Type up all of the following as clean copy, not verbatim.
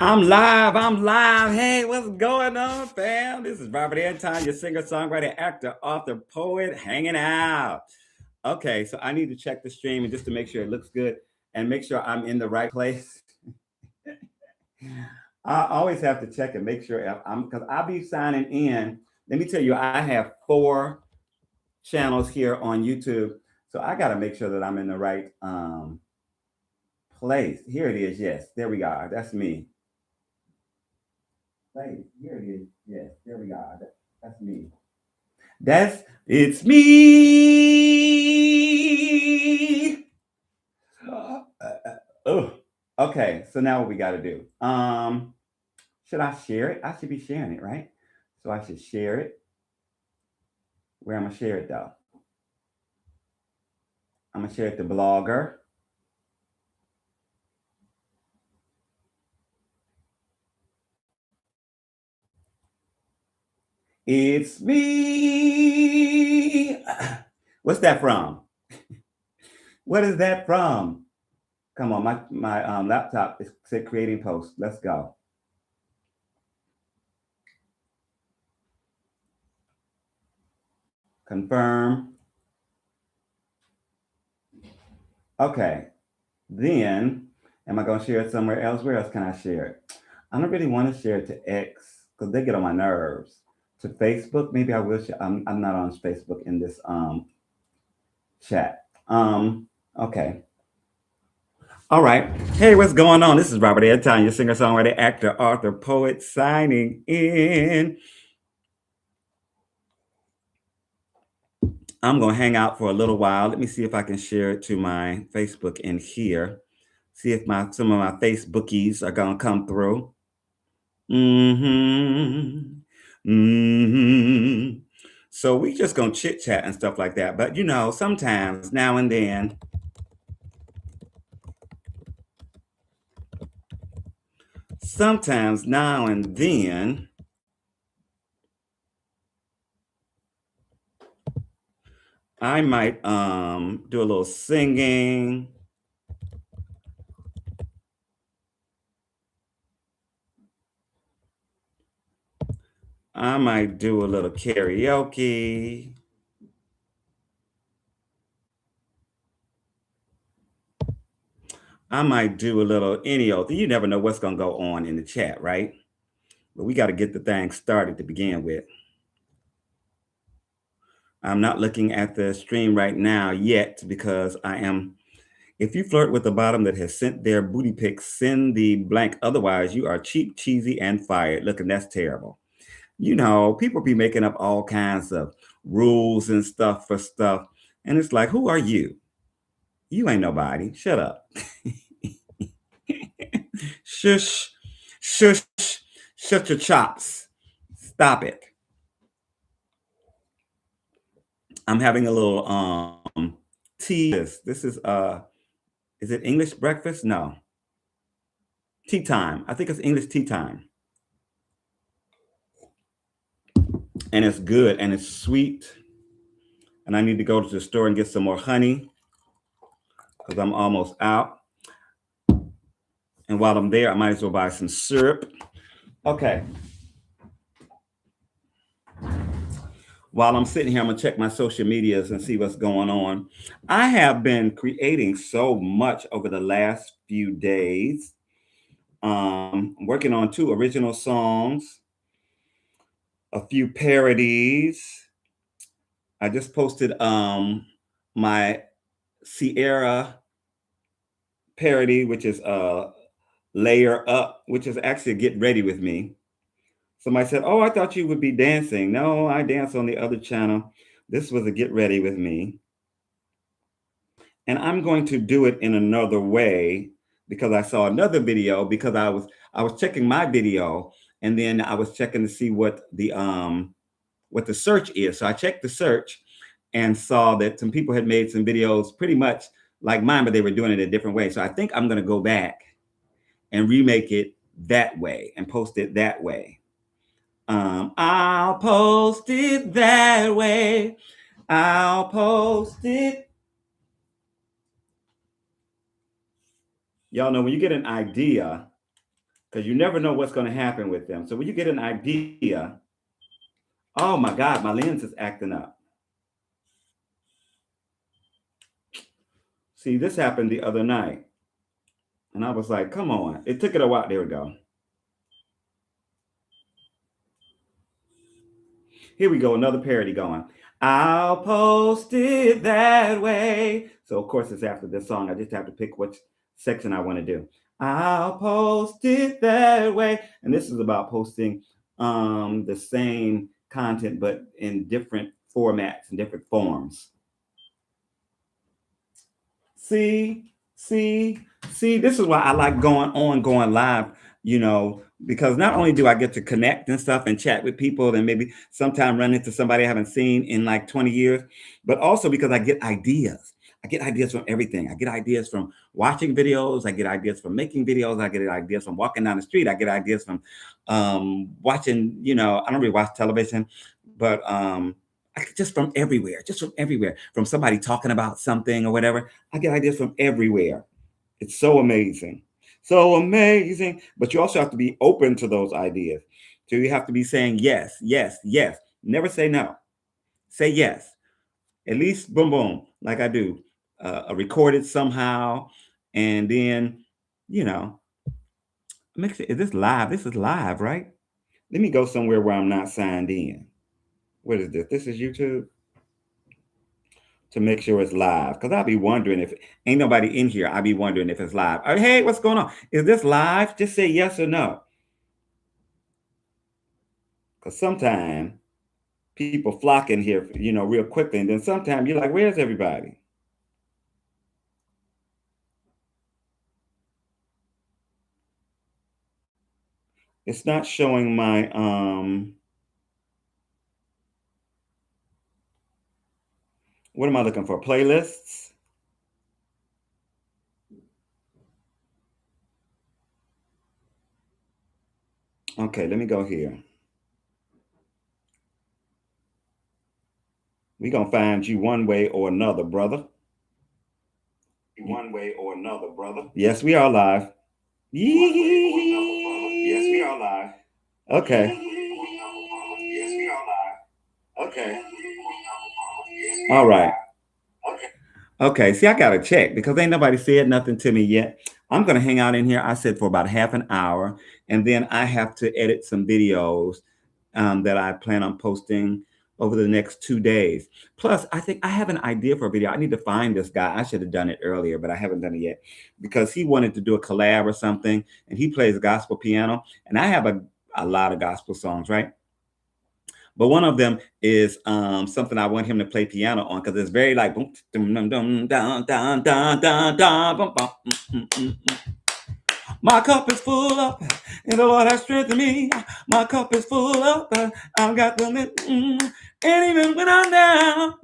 I'm live. Hey, what's going on, fam? This is Robert Anton, your singer, songwriter, actor, author, poet, hanging out. Okay, so I need to check the stream and just to make sure it looks good and make sure I'm in the right place. I always have to check and make sure I'm because I'll be signing in. Let me tell you, I have 4 channels here on YouTube. So I gotta make sure that I'm in the right place. Here it is, yes. There we go. That's me. Hey, here it is. Yes, there we are. That's me. It's me. Oh, okay. So now what we got to do? Should I share it? I should be sharing it, right? So I should share it. Where am I share it though? I'm gonna share it to Blogger. It's me. What's that from? What is that from? Come on, my laptop is said creating post. Let's go. Confirm. Okay. Then, am I going to share it somewhere else? Where else can I share it? I don't really want to share it to X because they get on my nerves. To Facebook, maybe I will. I'm not on Facebook in this chat. Okay. All right. Hey, what's going on? This is Robert Anton, your singer, songwriter, actor, author, poet, signing in. I'm going to hang out for a little while. Let me see if I can share it to my Facebook in here. See if some of my Facebookies are going to come through. So we just gonna chit chat and stuff like that. But sometimes now and then, I might do a little singing. I might do a little karaoke. I might do a little any old thing. You never know what's gonna go on in the chat, right? But we got to get the thing started to begin with. I'm not looking at the stream right now yet because I am. If you flirt with the bottom that has sent their booty pics, send the blank. Otherwise, you are cheap, cheesy, and fired. Look, and that's terrible. People be making up all kinds of rules and stuff for stuff. And it's like, who are you? You ain't nobody. Shut up. Shush, shush, shut your chops. Stop it. I'm having a little tea. This is it English breakfast? No. Tea time. I think it's English tea time. And it's good and it's sweet. And I need to go to the store and get some more honey because I'm almost out. And while I'm there, I might as well buy some syrup. Okay. While I'm sitting here, I'm going to check my social medias and see what's going on. I have been creating so much over the last few days. Working on 2 original songs, a few parodies. I just posted my Sierra parody, which is Layer Up, which is actually Get Ready With Me. Somebody said, "Oh, I thought you would be dancing." No, I dance on the other channel. This was a Get Ready With Me. And I'm going to do it in another way because I saw another video because I was checking my video and then I was checking to see what the search is. So I checked the search and saw that some people had made some videos pretty much like mine, but they were doing it a different way. So I think I'm going to go back and remake it that way and post it that way. I'll post it that way. I'll post it. Y'all know when you get an idea, because you never know what's going to happen with them. So when you get an idea, oh my God, my lens is acting up. See, this happened the other night. And I was like, come on. It took it a while. There we go. Here we go. Another parody going. I'll post it that way. So, of course, it's after this song. I just have to pick which section I want to do. I'll post it that way. And this is about posting the same content, but in different formats and different forms. See, see, see, this is why I like going live, because not only do I get to connect and stuff and chat with people and maybe sometime run into somebody I haven't seen in like 20 years, but also because I get ideas. I get ideas from everything. I get ideas from watching videos. I get ideas from making videos. I get ideas from walking down the street. I get ideas from watching, I don't really watch television, but just from everywhere, from somebody talking about something or whatever. I get ideas from everywhere. It's so amazing. So amazing. But you also have to be open to those ideas. So you have to be saying yes, yes, yes. Never say no. Say yes. At least boom, boom, like I do. Record it somehow. And then, you know, make is this live? This is live, right? Let me go somewhere where I'm not signed in. What is this? This is YouTube to make sure it's live. Because I'll be wondering if ain't nobody in here. I'll be wondering if it's live. Hey, what's going on? Is this live? Just say yes or no. Because sometimes people flock in here, real quickly. And then sometimes you're like, where's everybody? It's not showing my what am I looking for? Playlists? Okay, let me go here. We're gonna find you one way or another, brother. One way or another, brother. Yes, we are live. Yes, we are live. Okay. Yes, we are live. Okay. All right. Okay. See, I gotta check because ain't nobody said nothing to me yet. I'm gonna hang out in here. I said for about half an hour, and then I have to edit some videos that I plan on posting over the next 2 days. Plus, I think I have an idea for a video. I need to find this guy. I should have done it earlier, but I haven't done it yet because he wanted to do a collab or something, and he plays gospel piano, and I have a lot of gospel songs, right? But one of them is something I want him to play piano on because it's very like boom, dum, dum, dum, dun, dun, dun, dun, dun, bum, bum, My cup is full up, and the Lord has strengthened me. My cup is full up, I've got the and even when I'm down,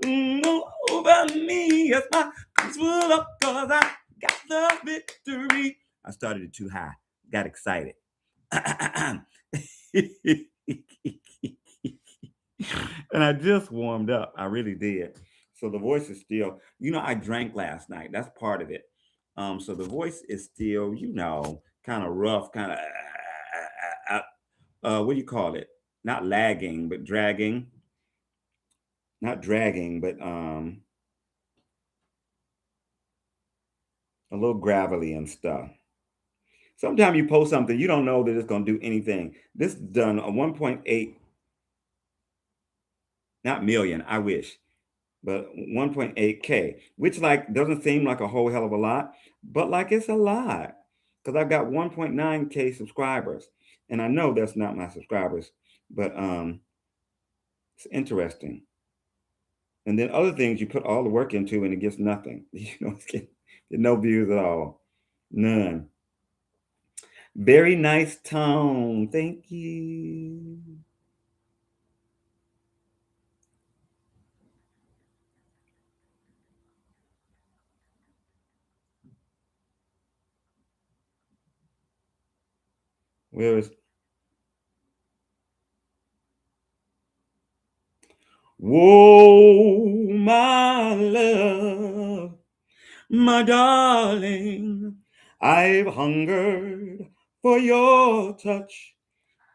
over me, yes, my cup's full up, cause I got the victory. I started it too high, got excited. And I just warmed up. I really did. So the voice is still, I drank last night. That's part of it. So the voice is still, kind of rough, kind of, what do you call it? Not lagging, but dragging. Not dragging, but a little gravelly and stuff. Sometimes you post something, you don't know that it's going to do anything. This is done a 1.8, not million, I wish, but 1.8K, which like doesn't seem like a whole hell of a lot, but like it's a lot because I've got 1.9K subscribers, and I know that's not my subscribers, but it's interesting. And then other things you put all the work into and it gets nothing. It's get no views at all, none. Very nice tone, thank you. Where is Whoa, my love, my darling, I've hungered for your touch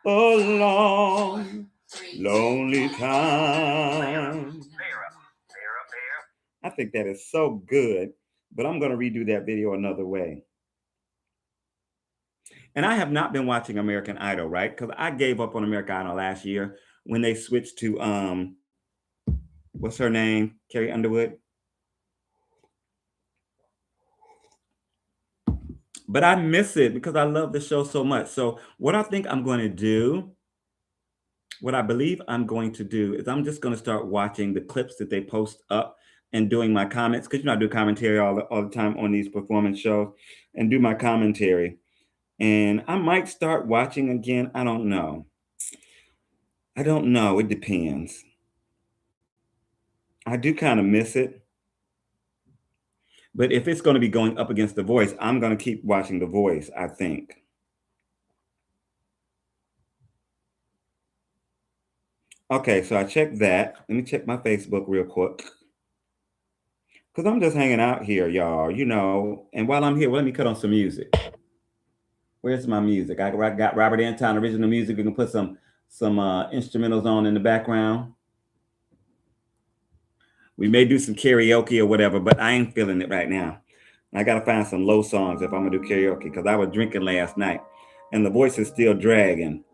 a long, lonely time. I think that is so good, but I'm going to redo that video another way. And I have not been watching American Idol, right? Because I gave up on American Idol last year when they switched to what's her name? Carrie Underwood. But I miss it because I love the show so much. So what I think I'm going to do, what I believe I'm going to do is I'm just going to start watching the clips that they post up and doing my comments, because I do commentary all the time on these performance shows, and do my commentary. And I might start watching again. I don't know. I don't know. It depends. I do kind of miss it. But if it's going to be going up against The Voice, I'm going to keep watching The Voice, I think. Okay, so I checked that. Let me check my Facebook real quick. Because I'm just hanging out here, y'all, And while I'm here, let me cut on some music. Where's my music? I got Robert Anton original music. We can put some instrumentals on in the background. We may do some karaoke or whatever, but I ain't feeling it right now. I got to find some low songs if I'm going to do karaoke, because I was drinking last night and the voice is still dragging.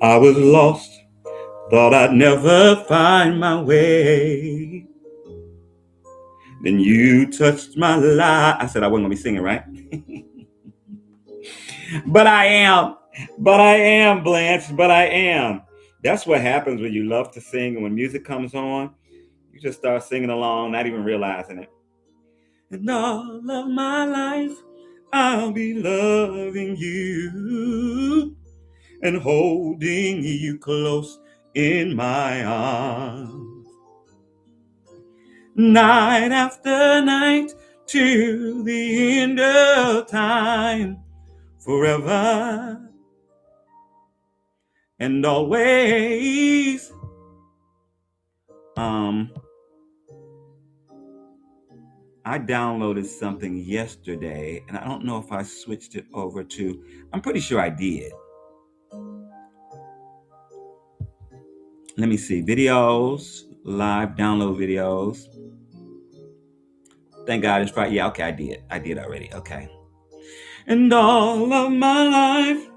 I was lost, thought I'd never find my way. Then you touched my life. I said I wasn't going to be singing, right? But I am, Blanche, but I am. That's what happens when you love to sing, and when music comes on, you just start singing along, not even realizing it. And all of my life, I'll be loving you and holding you close in my arms. Night after night, to the end of time, forever and always. I downloaded something yesterday, and I don't know if I switched it over to, I'm pretty sure I did. Let me see. Videos, live download videos. Thank God it's Friday. Yeah, okay, I did already. Okay. And all of my life,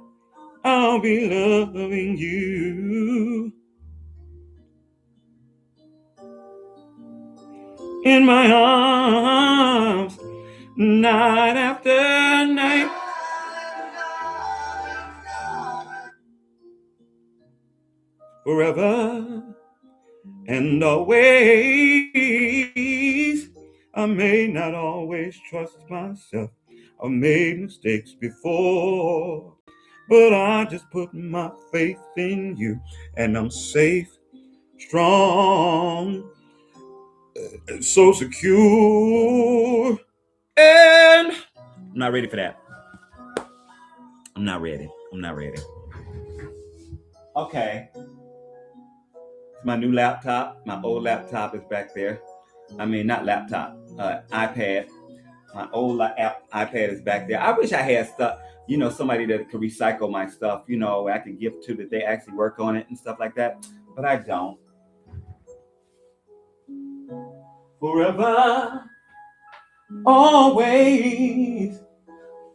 I'll be loving you in my arms, night after night. Forever and always. I may not always trust myself. I've made mistakes before, but I just put my faith in you, and I'm safe, strong, and so secure. And I'm not ready for that. I'm not ready. Okay. My new laptop, my old laptop is back there. I mean, not laptop, iPad. My old iPad is back there. I wish I had stuff, somebody that could recycle my stuff, I could give to, that they actually work on it and stuff like that. But I don't. Forever, always,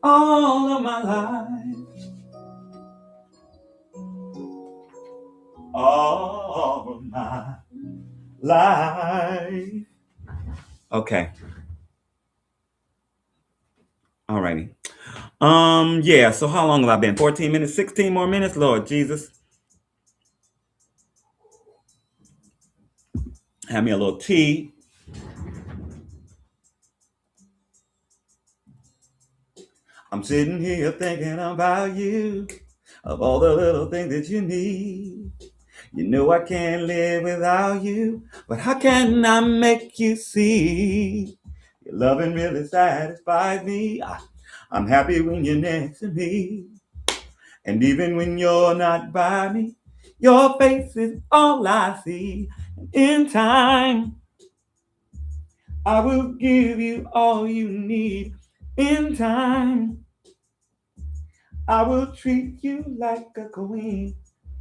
all of my life, all of my life. Okay. Alrighty. Yeah, so how long have I been? 14 minutes, 16 more minutes? Lord Jesus. Have me a little tea. I'm sitting here thinking about you, of all the little things that you need. You know I can't live without you, but how can I make you see? Your loving really satisfies me. I'm happy when you're next to me. And even when you're not by me, your face is all I see. In time, I will give you all you need in time. I will treat you like a queen.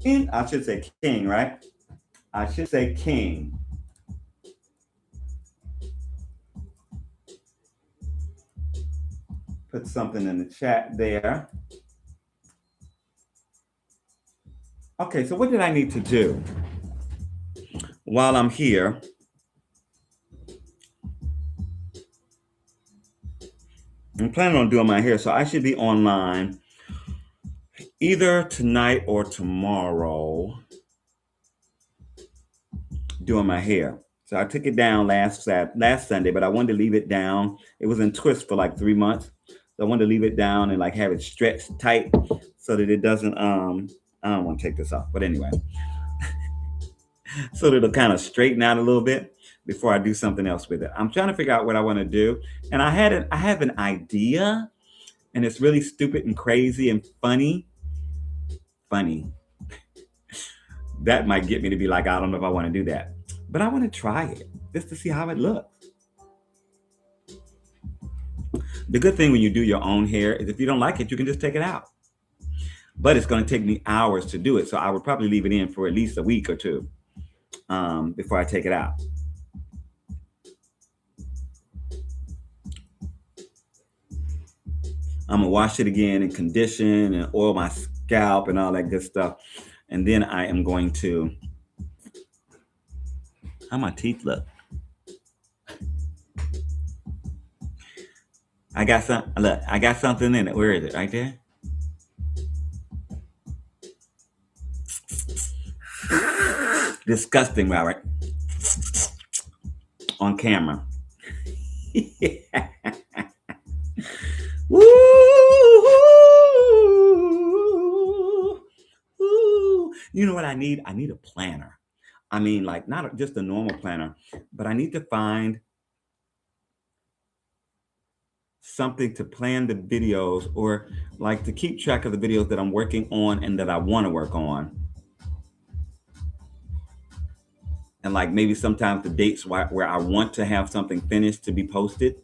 I should say king, right? I should say king. Put something in the chat there. Okay, so what did I need to do while I'm here? I'm planning on doing my hair, so I should be online either tonight or tomorrow doing my hair. So I took it down last Sunday, but I wanted to leave it down. It was in twist for like 3 months, so I wanted to leave it down and like have it stretched tight so that it doesn't. I don't want to take this off, but anyway, so that it'll kind of straighten out a little bit before I do something else with it. I'm trying to figure out what I want to do, and I have an idea, and it's really stupid and crazy and funny. Funny. That might get me to be like, I don't know if I want to do that, but I want to try it just to see how it looks. The good thing when you do your own hair is if you don't like it, you can just take it out. But it's going to take me hours to do it, so I would probably leave it in for at least a week or two before I take it out. I'm gonna wash it again and condition and oil my scalp and all that good stuff, and then I am going to. How my teeth look? I got some. Look, I got something in it. Where is it? Right there. Disgusting, Robert. On camera. Woo! You know what I need? I need a planner. I mean, like not just a normal planner, but I need to find something to plan the videos or like to keep track of the videos that I'm working on and that I want to work on. And like maybe sometimes the dates where I want to have something finished to be posted.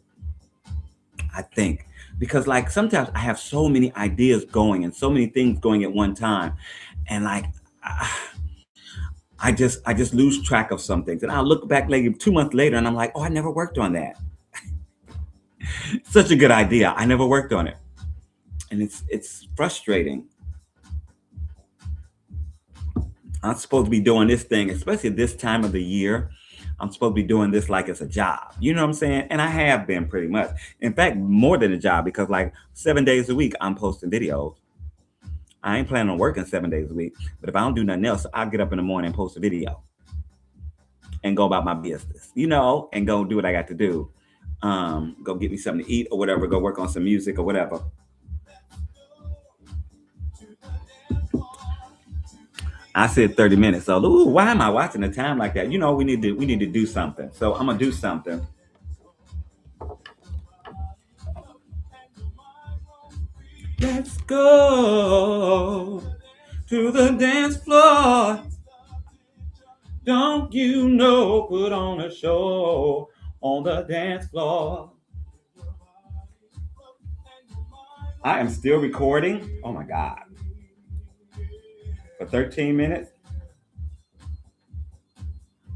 I think because like sometimes I have so many ideas going and so many things going at one time, and like I just lose track of some things, and I'll look back like 2 months later, and I'm like, oh, I never worked on that. Such a good idea. I never worked on it, and it's frustrating. I'm supposed to be doing this thing, especially this time of the year. I'm supposed to be doing this like it's a job. You know what I'm saying? And I have been pretty much. In fact, more than a job because like 7 days a week I'm posting videos. I ain't planning on working 7 days a week, but if I don't do nothing else, I'll get up in the morning and post a video and go about my business, you know, and go do what I got to do. Go get me something to eat or whatever, go work on some music or whatever. I said 30 minutes. So ooh, why am I watching the time like that? You know, we need to do something. So I'm gonna do something. Let's go to the dance floor. Don't you know, put on a show on the dance floor. I am still recording. Oh my God. For 13 minutes.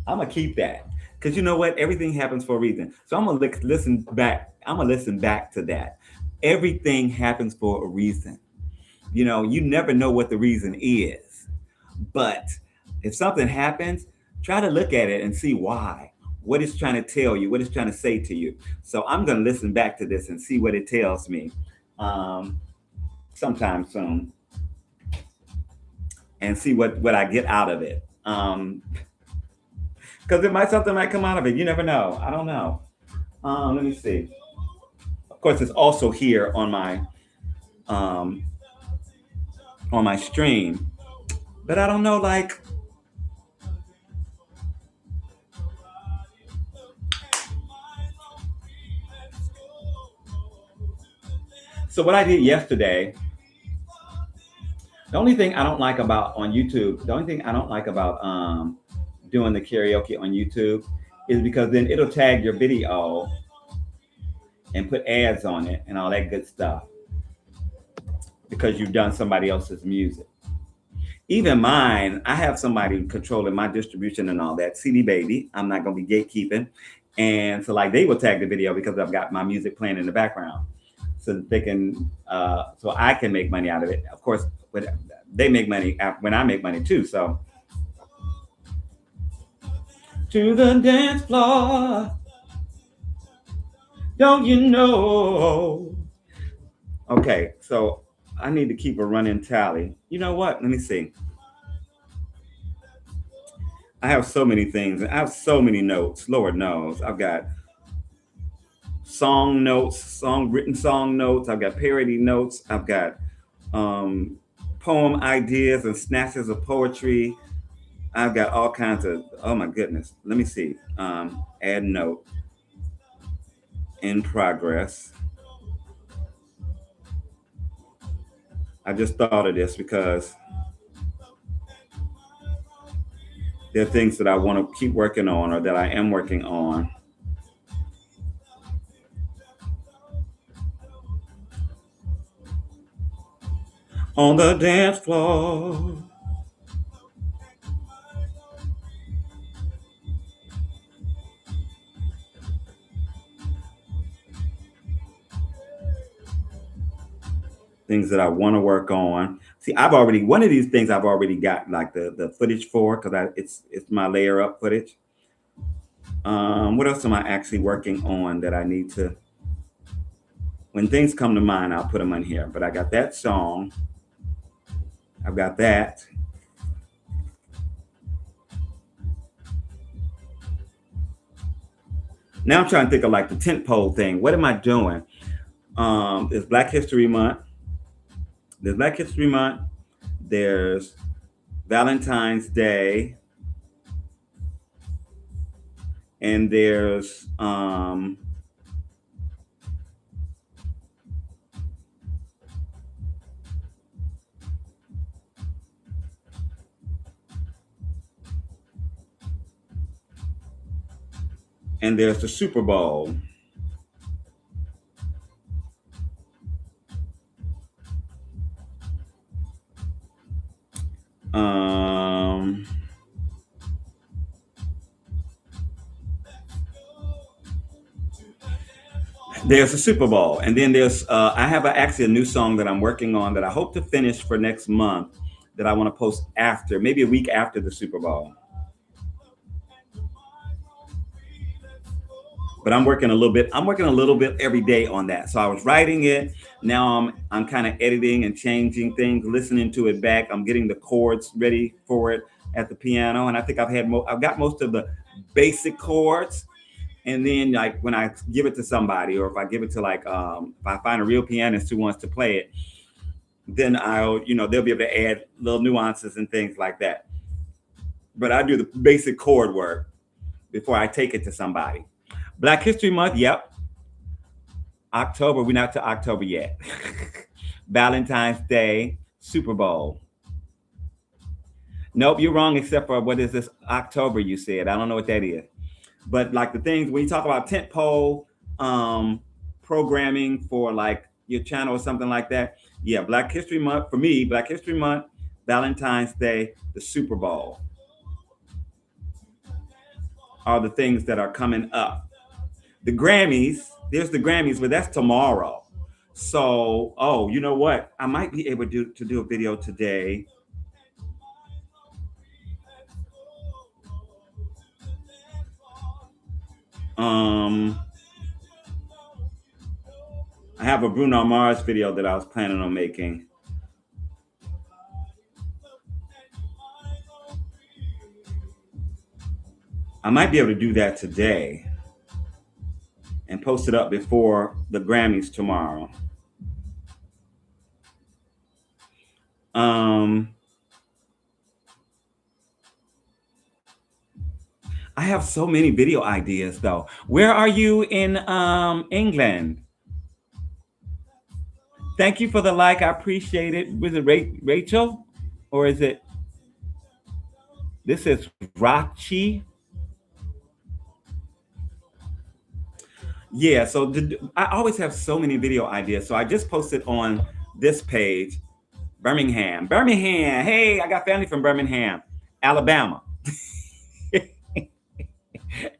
I'm gonna keep that. Because you know what? Everything happens for a reason. So I'm gonna listen back. I'm gonna listen back to that. Everything happens for a reason. You know, you never know what the reason is. But if something happens, try to look at it and see why. What it's trying to tell you, what it's trying to say to you. So I'm going to listen back to this and see what it tells me sometime soon and see what I get out of it. Because something might come out of it. You never know. I don't know. Let me see. Of course, it's also here um, on my stream, but I don't know. Like, so what I did yesterday. The only thing I don't like about on YouTube, the only thing I don't like about doing the karaoke on YouTube is because then it'll tag your video and put ads on it and all that good stuff because you've done somebody else's music. Even mine, I have somebody controlling my distribution and all that. CD Baby, I'm not gonna be gatekeeping, and so like they will tag the video because I've got my music playing in the background, so that they can, so I can make money out of it. Of course, but they make money when I make money too. So to the dance floor, don't you know? Okay, so I need to keep a running tally. You know what? Let me see. I have so many things. I have so many notes. Lord knows. I've got song notes, song notes. I've got parody notes. I've got um, poem ideas and snatches of poetry. I've got all kinds of. Oh my goodness. Let me see. Add note in progress. I just thought of this because there are things that I want to keep working on or that I am working on. On the dance floor. Things that I want to work on. See, I've already one of these things I've already got like the footage for because it's my layer up footage. What else am I actually working on that I need to? When things come to mind, I'll put them on here. But I got that song. I've got that. Now I'm trying to think of like the tent pole thing. What am I doing? There's Black History Month. There's Black History Month. There's Valentine's Day. And there's the Super Bowl. Um, there's the Super Bowl, and then there's I have actually a new song that I'm working on that I hope to finish for next month that I want to post after, maybe a week after the Super Bowl. But I'm working a little bit. I'm working a little bit every day on that. So I was writing it. Now I'm kind of editing and changing things, listening to it back. I'm getting the chords ready for it at the piano, and I think I've got most of the basic chords. And then like when I give it to somebody, or if I give it to like if I find a real pianist who wants to play it, then they'll be able to add little nuances and things like that. But I do the basic chord work before I take it to somebody. Black History Month, yep. October, we're not to October yet. Valentine's Day, Super Bowl. Nope, you're wrong, except for what is this October you said? I don't know what that is. But like the things when you talk about tent pole programming for like your channel or something like that, yeah, Black History Month for me, Black History Month, Valentine's Day, the Super Bowl are the things that are coming up. The Grammys, there's the Grammys, but that's tomorrow. So, oh, you know what? I might be able to do a video today. I have a Bruno Mars video that I was planning on making. I might be able to do that today and post it up before the Grammys tomorrow. I have so many video ideas though. Where are you in England? Thank you for the like. I appreciate it. Was it Rachel? Or is it? This is Rachi. Yeah, so I always have so many video ideas. So I just posted on this page, Birmingham. Birmingham. Hey, I got family from Birmingham, Alabama,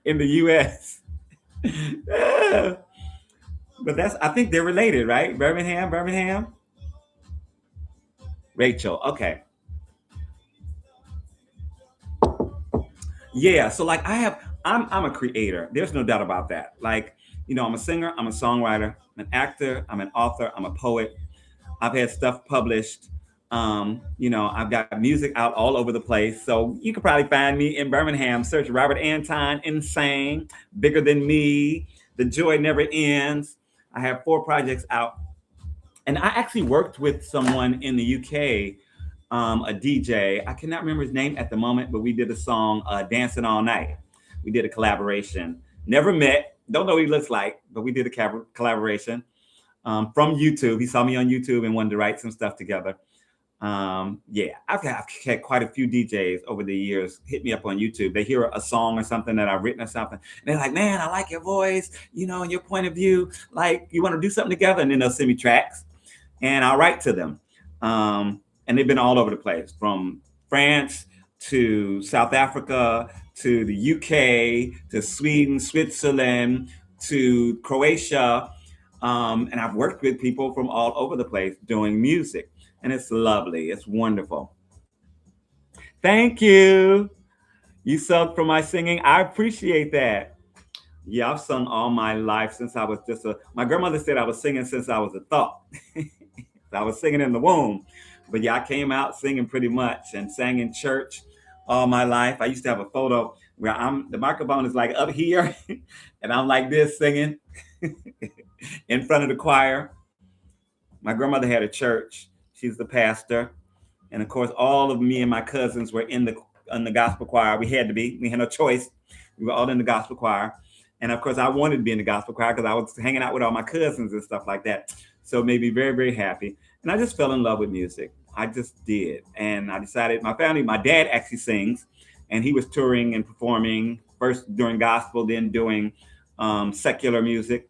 in the US. But that's, I think they're related, right? Birmingham, Birmingham. Rachel. Okay. Yeah. So like I'm a creator. There's no doubt about that. Like, I'm a singer, I'm a songwriter, I'm an actor, I'm an author, I'm a poet. I've had stuff published. I've got music out all over the place. So you could probably find me in Birmingham. Search Robert Anton, Insane, Bigger Than Me, The Joy Never Ends. I have 4 projects out. And I actually worked with someone in the UK, a DJ. I cannot remember his name at the moment, but we did a song, Dancing All Night. We did a collaboration. Never met, don't know what he looks like, but we did a collaboration from YouTube. He saw me on YouTube and wanted to write some stuff together. Yeah, I've had quite a few DJs over the years hit me up on YouTube. They hear a song or something that I've written or something, and they're like, "Man, I like your voice, and your point of view. Like, you want to do something together?" And then they'll send me tracks, and I'll write to them. And they've been all over the place, from France to South Africa to the UK to Sweden, Switzerland to Croatia. And I've worked with people from all over the place doing music, and it's lovely. It's wonderful. Thank you. You sung for my singing. I appreciate that. Yeah, I've sung all my life since I was my grandmother said I was singing since I was a thought. I was singing in the womb. But yeah, I came out singing pretty much and sang in church all my life. I used to have a photo where the microphone is like up here and I'm like this singing in front of the choir. My grandmother had a church. She's the pastor. And of course, all of me and my cousins were in the gospel choir. We had to be. We had no choice. We were all in the gospel choir. And of course, I wanted to be in the gospel choir because I was hanging out with all my cousins and stuff like that. So it made me very, very happy. And I just fell in love with music. I just did. And I decided, my dad actually sings, and he was touring and performing, first doing gospel, then doing secular music.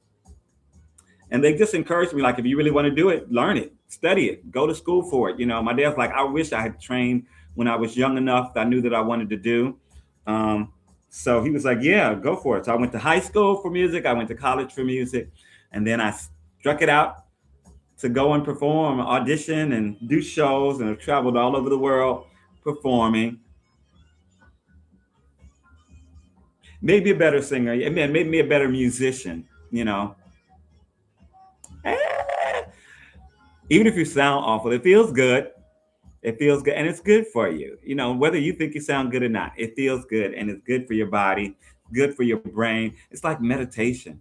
And they just encouraged me, like, if you really want to do it, learn it, study it, go to school for it. My dad's like, I wish I had trained when I was young enough that I knew that I wanted to do. So he was like, yeah, go for it. So I went to high school for music. I went to college for music. And then I struck it out to go and perform, audition, and do shows. And I've traveled all over the world performing. Maybe a better singer. I mean, made me a better musician. Even if you sound awful, it feels good. It feels good, and it's good for you. Whether you think you sound good or not, it feels good, and it's good for your body, good for your brain. It's like meditation.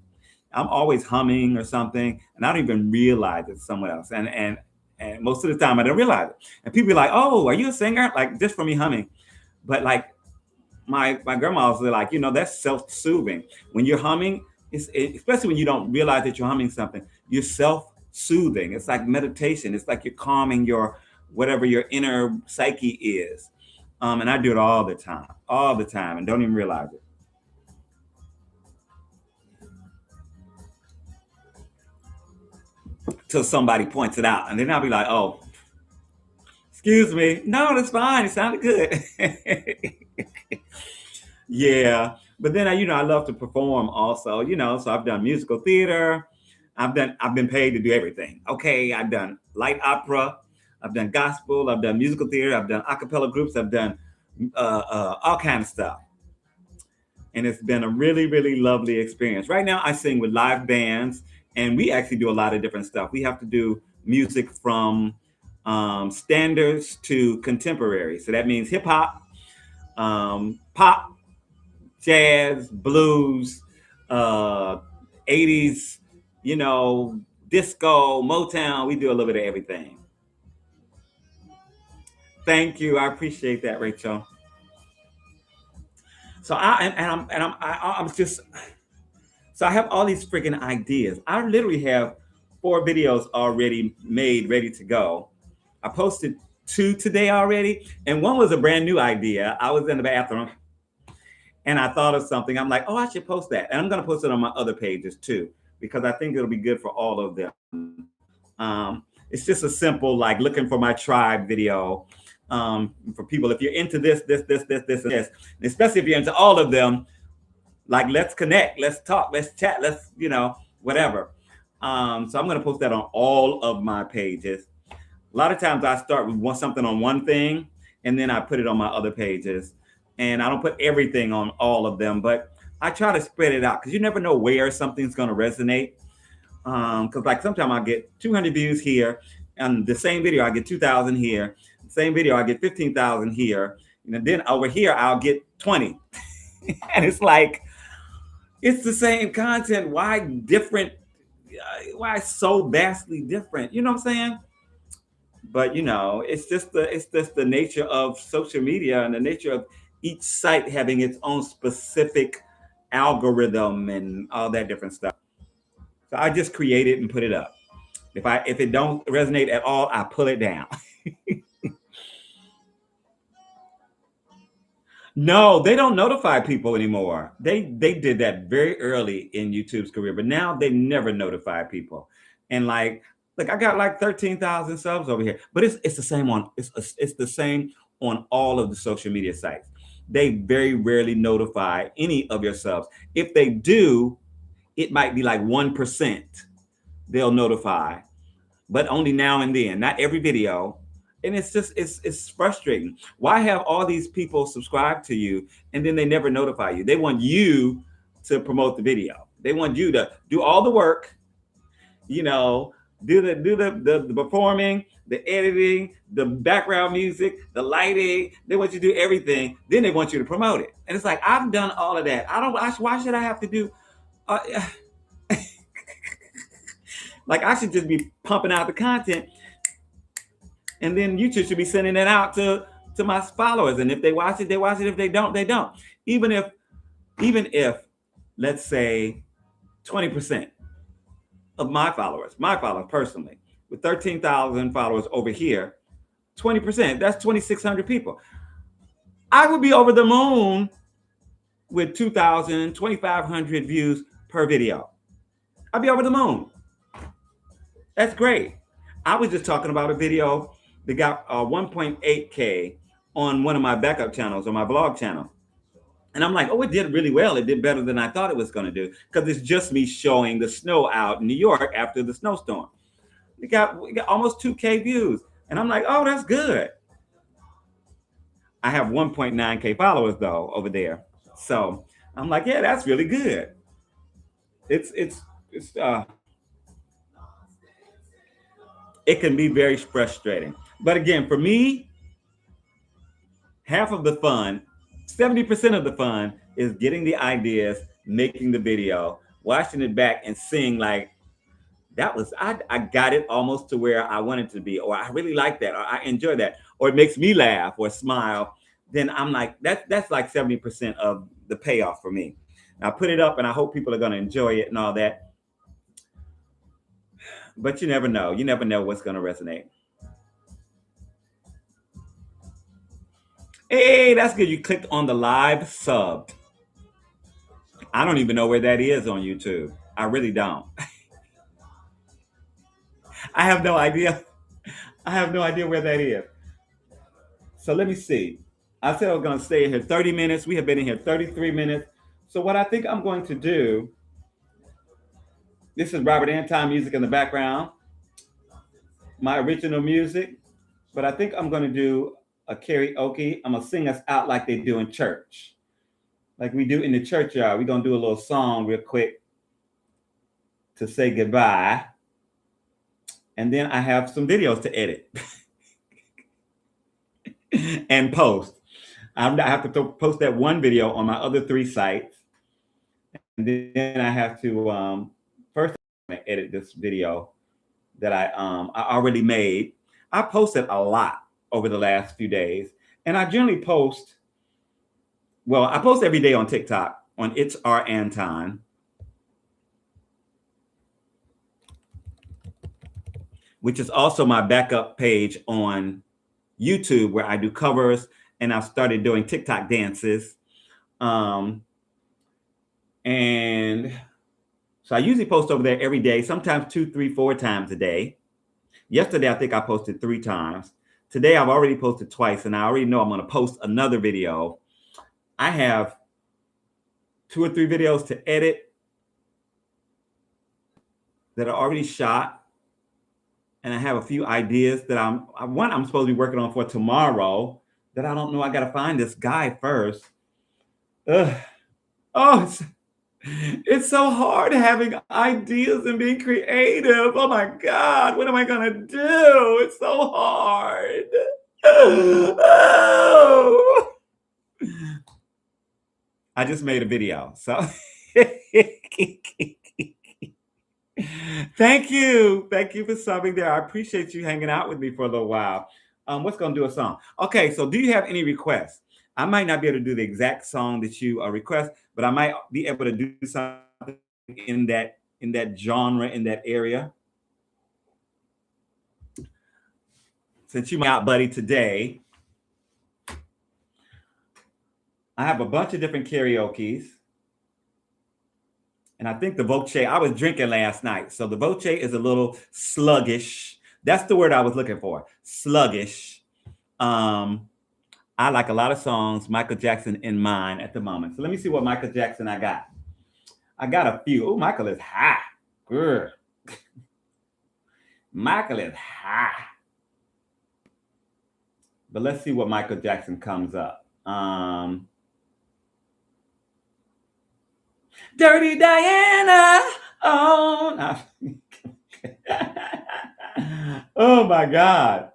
I'm always humming or something, and I don't even realize it's someone else. And most of the time, I don't realize it. And people be like, "Oh, are you a singer?" Like, just for me humming. But like my grandma was like, that's self-soothing. When you're humming, especially when you don't realize that you're humming something, you're self-soothing. It's like meditation. It's like you're calming whatever your inner psyche is. And I do it all the time, and don't even realize it till somebody points it out, and then I'll be like, "Oh, excuse me, no, that's fine. It sounded good." Yeah, but then I love to perform also. So I've done musical theater. I've been paid to do everything. Okay, I've done light opera. I've done gospel. I've done musical theater. I've done a cappella groups. I've done all kind of stuff, and it's been a really, really lovely experience. Right now, I sing with live bands, and we actually do a lot of different stuff. We have to do music from standards to contemporary. So that means hip hop, pop, jazz, blues, 80s, disco, Motown. We do a little bit of everything. Thank you. I appreciate that, Rachel. So I'm just so I have all these freaking ideas. I literally have 4 videos already made, ready to go. I posted 2 today already, and one was a brand new idea. I was in the bathroom and I thought of something. I'm like, oh, I should post that. And I'm going to post it on my other pages too, because I think it'll be good for all of them. It's just a simple, like looking for my tribe video. For people, if you're into this, and this, and especially if you're into all of them, like let's connect, let's talk, let's chat, let's, whatever. So I'm going to post that on all of my pages. A lot of times I start with something on one thing and then I put it on my other pages. And I don't put everything on all of them, but I try to spread it out because you never know where something's going to resonate. Because like sometimes I get 200 views here, and the same video I get 2,000 here, same video I get 15,000 here, and then over here I'll get 20, and it's like it's the same content. Why different? Why so vastly different? You know what I'm saying? But it's just the nature of social media and the nature of each site having its own specific algorithm and all that different stuff. So I just create it and put it up. If it don't resonate at all, I pull it down. No, they don't notify people anymore. They did that very early in YouTube's career, but now they never notify people. And like I got like 13,000 subs over here, but it's the same on it's the same on all of the social media sites. They very rarely notify any of your subs. If they do, it might be like 1%. They'll notify, but only now and then, not every video. And it's frustrating. Why have all these people subscribe to you and then they never notify you? They want you to promote the video. They want you to do all the work, you know, do the performing, the editing, the background music, the lighting. They want you to do everything. Then they want you to promote it. And it's like, I've done all of that. Why should I have to do uh, like I should just be pumping out the content, and then YouTube should be sending it out to my followers. And if they watch it, they watch it. If they don't, they don't. Even if let's say 20% of my followers personally, with 13,000 followers over here, 20%, that's 2,600 people. I would be over the moon with 2,000, 2,500 views per video. I'd be over the moon. That's great. I was just talking about a video that got 1.8K on one of my backup channels, on my blog channel. And I'm like, oh, it did really well. It did better than I thought it was going to do, because it's just me showing the snow out in New York after the snowstorm. We got almost 2K views. And I'm like, oh, that's good. I have 1.9K followers though over there. So I'm like, yeah, that's really good. It's it can be very frustrating. But again, for me, half of the fun, 70% of the fun is getting the ideas, making the video, watching it back and seeing like I got it almost to where I wanted to be, or I really like that, or I enjoy that, or it makes me laugh or smile. Then I'm like, that's like 70% of the payoff for me. And I put it up and I hope people are going to enjoy it and all that. But you never know. You never know what's going to resonate. Hey, that's good. You clicked on the live subbed. I don't even know where that is on YouTube. I really don't. I have no idea. I have no idea where that is. So let me see. I said I was going to stay in here 30 minutes. We have been in here 33 minutes. So what I think I'm going to do, this is Robert Anton music in the background, my original music, but I think I'm going to do a karaoke. I'm going to sing us out like they do in church. Like we do in the churchyard. We're going to do a little song real quick to say goodbye. And then I have some videos to edit and post. I have to post that one video on my other 3 sites. And then I have to first edit this video that I already made. I posted a lot over the last few days. And I generally post, well, I post every day on TikTok on It's R Anton. Which is also my backup page on YouTube where I do covers, and I've started doing TikTok dances. And so I usually post over there every day, sometimes 2, 3, 4 times a day. Yesterday, I think I posted 3 times. Today, I've already posted twice, and I already know I'm going to post another video. I have 2 or 3 videos to edit that are already shot. And I have a few ideas that I'm supposed to be working on for tomorrow that I don't know. I got to find this guy first. Ugh. Oh, it's so hard having ideas and being creative. Oh my God, what am I going to do? It's so hard. Oh. I just made a video. So thank you. Thank you for subbing there. I appreciate you hanging out with me for a little while. What's going to do a song? Okay, so do you have any requests? I might not be able to do the exact song that you request, but I might be able to do something in that genre, in that area. Since you out, buddy, today, I have a bunch of different karaokes. And I think the voce, I was drinking last night. So the voce is a little sluggish. That's the word I was looking for. Sluggish. I like a lot of songs, Michael Jackson in mind at the moment. So let me see what Michael Jackson I got. I got a few. Oh, Michael is high. Good. Michael is high. But let's see what Michael Jackson comes up. Dirty Diana. Oh, no. Oh my God.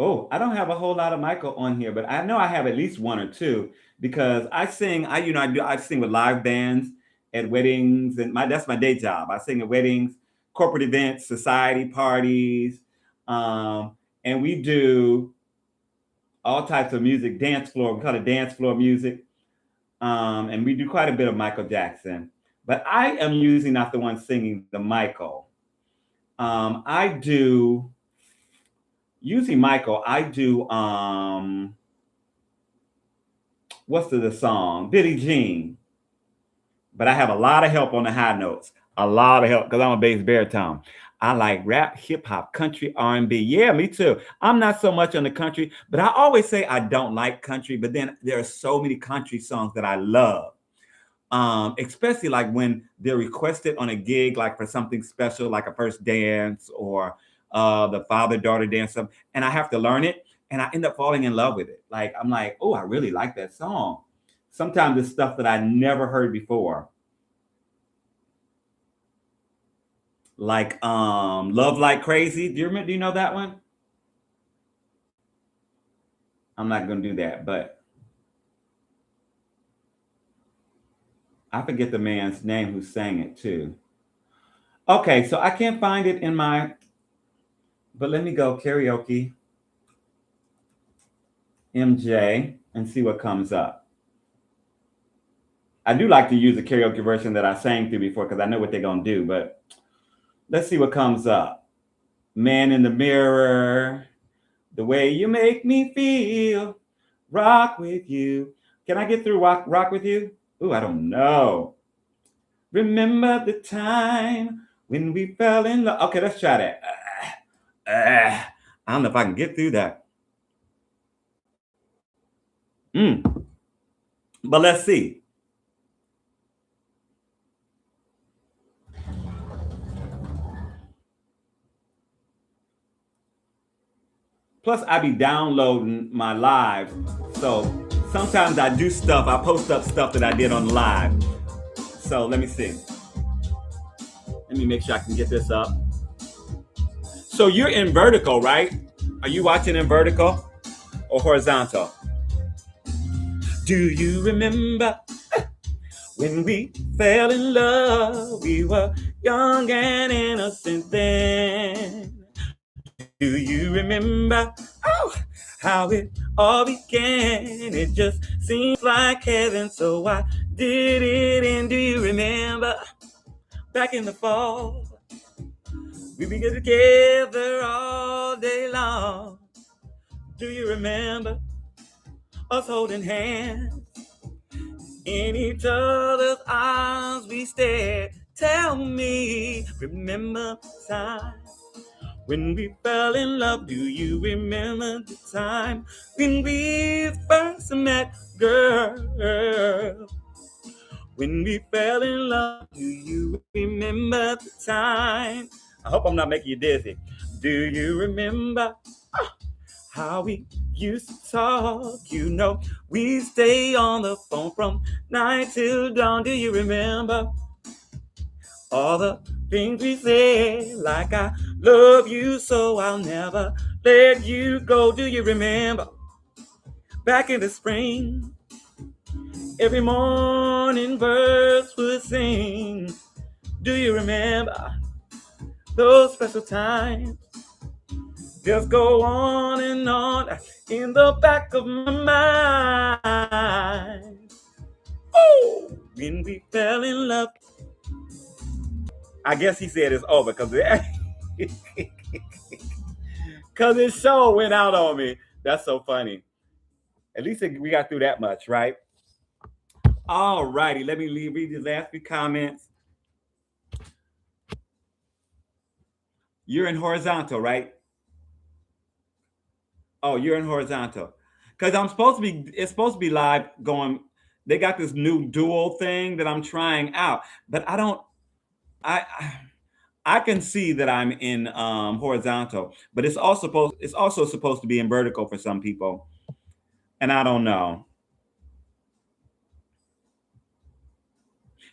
Oh, I don't have a whole lot of Michael on here, but I know I have at least 1 or 2 because I sing. I sing with live bands at weddings, and that's my day job. I sing at weddings, corporate events, society parties, and we do all types of music, dance floor. We call it dance floor music, and we do quite a bit of Michael Jackson. But I am usually not the one singing the Michael. I do. Using Michael, I do what's the song? Billie Jean. But I have a lot of help on the high notes. A lot of help because I'm a bass baritone. I like rap, hip hop, country, R&B. Yeah, me too. I'm not so much on the country, but I always say I don't like country. But then there are so many country songs that I love. Especially like when they're requested on a gig, like for something special, like a first dance or the father-daughter dance, and I have to learn it, and I end up falling in love with it. Like I'm like, oh, I really like that song. Sometimes it's stuff that I never heard before. Like Love Like Crazy. Do you know that one? I'm not gonna do that, but I forget the man's name who sang it too. Okay, so I can't find it in my, but let me go karaoke MJ and see what comes up. I do like to use the karaoke version that I sang through before because I know what they're gonna do, but let's see what comes up. Man in the Mirror, The Way You Make Me Feel, Rock With You. Can I get through Rock With You? Ooh, I don't know. Remember the time when we fell in love. Okay, let's try that. I don't know if I can get through that. But let's see. Plus, I be downloading my lives. So sometimes I do stuff, I post up stuff that I did on live. So let me see. Let me make sure I can get this up. So you're in vertical, right? Are you watching in vertical or horizontal? Do you remember when we fell in love? We were young and innocent then. Do you remember how it all began? It just seems like heaven, so I did it. And do you remember back in the fall? We be together all day long. Do you remember us holding hands in each other's arms? We stared. Tell me, remember the time when we fell in love? Do you remember the time when we first met, girl? When we fell in love, do you remember the time? I hope I'm not making you dizzy. Do you remember how we used to talk? You know, we stay on the phone from night till dawn. Do you remember all the things we said? Like I love you so I'll never let you go. Do you remember back in the spring? Every morning birds would sing. Do you remember those special times? Just go on and on in the back of my mind. Oh, when we fell in love. I guess he said it's over because because his show went out on me. That's so funny. At least we got through that much, right? All righty. Let me read the last few comments. You're in horizontal, right? Oh, you're in horizontal. Because it's supposed to be live going. They got this new dual thing that I'm trying out, but I don't, I, I can see that I'm in horizontal, but it's also supposed to be in vertical for some people, and I don't know.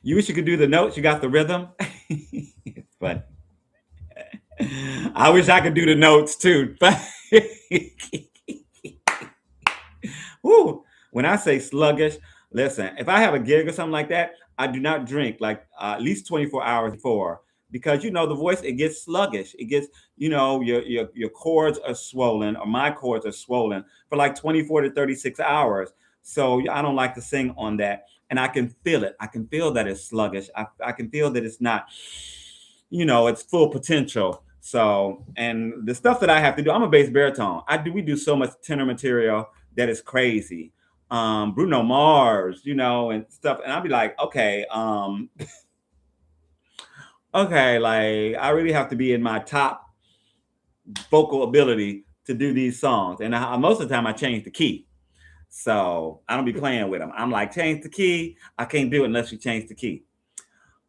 You wish you could do the notes. You got the rhythm, but I wish I could do the notes too. But woo, when I say sluggish, listen, if I have a gig or something like that, I do not drink like at least 24 hours before because you know the voice it gets sluggish. It gets your cords are swollen or my cords are swollen for like 24 to 36 hours. So I don't like to sing on that, and I can feel it. I can feel that it's sluggish. I can feel that it's not, it's full potential. So, and the stuff that I have to do, I'm a bass baritone. We do so much tenor material that is crazy. Bruno Mars, and stuff. And I'll be like, okay, okay, like I really have to be in my top vocal ability to do these songs. And most of the time I change the key. So I don't be playing with them. I'm like, change the key. I can't do it unless you change the key.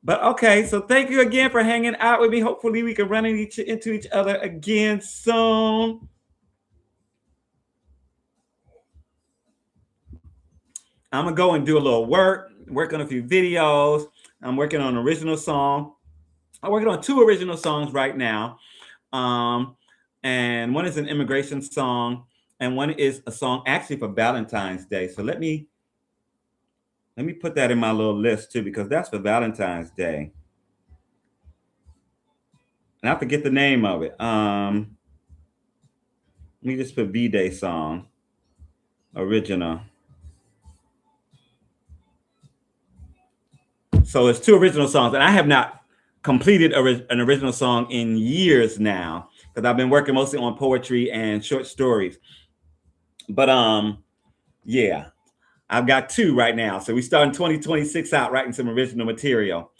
But okay, so thank you again for hanging out with me. Hopefully we can run into each other again soon. I'm gonna go and do a little work on a few videos. I'm working on an original song. I'm working on 2 original songs right now. And one is an immigration song, and one is a song actually for Valentine's Day. So let me put that in my little list too, because that's for Valentine's Day. And I forget the name of it. Let me just put V-Day song, original. So it's 2 original songs, and I have not completed an original song in years now because I've been working mostly on poetry and short stories. But yeah, I've got 2 right now. So we start in 2026 out writing some original material.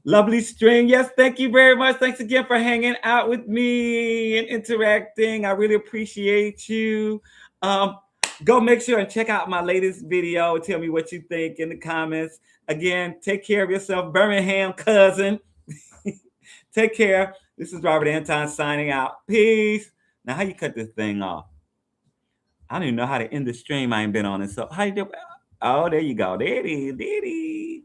Lovely String. Yes, thank you very much. Thanks again for hanging out with me and interacting. I really appreciate you. Go make sure and check out my latest video. Tell me what you think in the comments. Again, take care of yourself, Birmingham cousin. Take care. This is Robert Anton signing out. Peace. Now, how you cut this thing off? I don't even know how to end the stream. I ain't been on it. So how you do? Oh, there you go. There it is. There it is.